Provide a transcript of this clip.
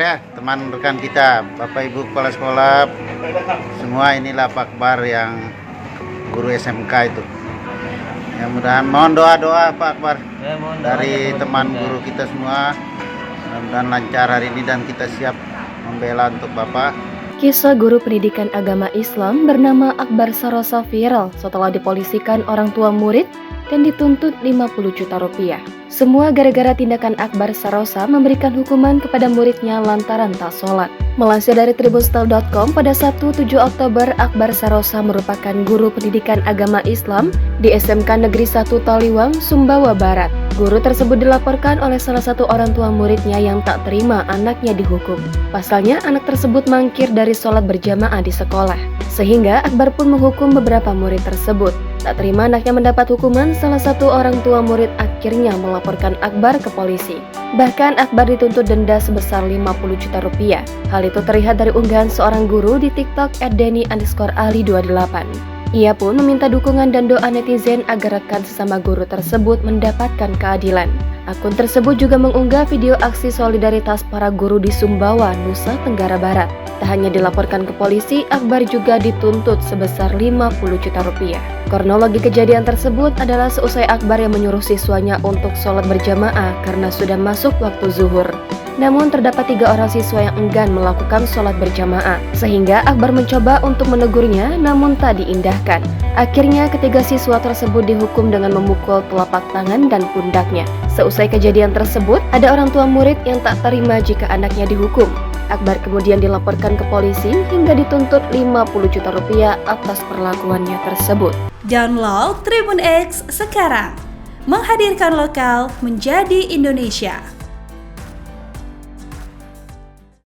Ya, teman rekan kita, Bapak Ibu kepala sekolah, semua inilah Pak Akbar yang guru SMK itu. Ya, mudah-mudahan mohon doa-doa Pak Akbar dari teman guru kita semua. Mudah-mudahan lancar hari ini dan kita siap membela untuk Bapak. Kisah guru pendidikan agama Islam bernama Akbar Sarosa viral setelah dipolisikan orang tua murid dan dituntut 50 juta rupiah. Semua gara-gara tindakan Akbar Sarosa memberikan hukuman kepada muridnya lantaran tak sholat. Melansir dari tribunstaff.com, pada Sabtu 7 Oktober, Akbar Sarosa merupakan guru pendidikan agama Islam di SMK Negeri 1 Taliwang, Sumbawa Barat. Guru tersebut dilaporkan oleh salah satu orang tua muridnya yang tak terima anaknya dihukum. Pasalnya, anak tersebut mangkir dari sholat berjamaah di sekolah. Sehingga Akbar pun menghukum beberapa murid tersebut. Tak terima anaknya mendapat hukuman, salah satu orang tua murid akhirnya melaporkan Akbar ke polisi. Bahkan Akbar dituntut denda sebesar 50 juta rupiah. Hal itu terlihat dari unggahan seorang guru di TikTok @denny_ali28. Ia pun meminta dukungan dan doa netizen agar rekan sesama guru tersebut mendapatkan keadilan. Akun tersebut juga mengunggah video aksi solidaritas para guru di Sumbawa, Nusa Tenggara Barat. Tak hanya dilaporkan ke polisi, Akbar juga dituntut sebesar 50 juta rupiah. Kronologi kejadian tersebut adalah seusai Akbar yang menyuruh siswanya untuk sholat berjamaah karena sudah masuk waktu zuhur. Namun terdapat 3 orang siswa yang enggan melakukan sholat berjamaah, sehingga Akbar mencoba untuk menegurnya namun tak diindahkan. Akhirnya ketiga siswa tersebut dihukum dengan memukul telapak tangan dan pundaknya. Seusai kejadian tersebut, ada orang tua murid yang tak terima jika anaknya dihukum. Akbar kemudian dilaporkan ke polisi hingga dituntut 50 juta rupiah atas perlakuannya tersebut. Download Tribun X sekarang, menghadirkan lokal menjadi Indonesia.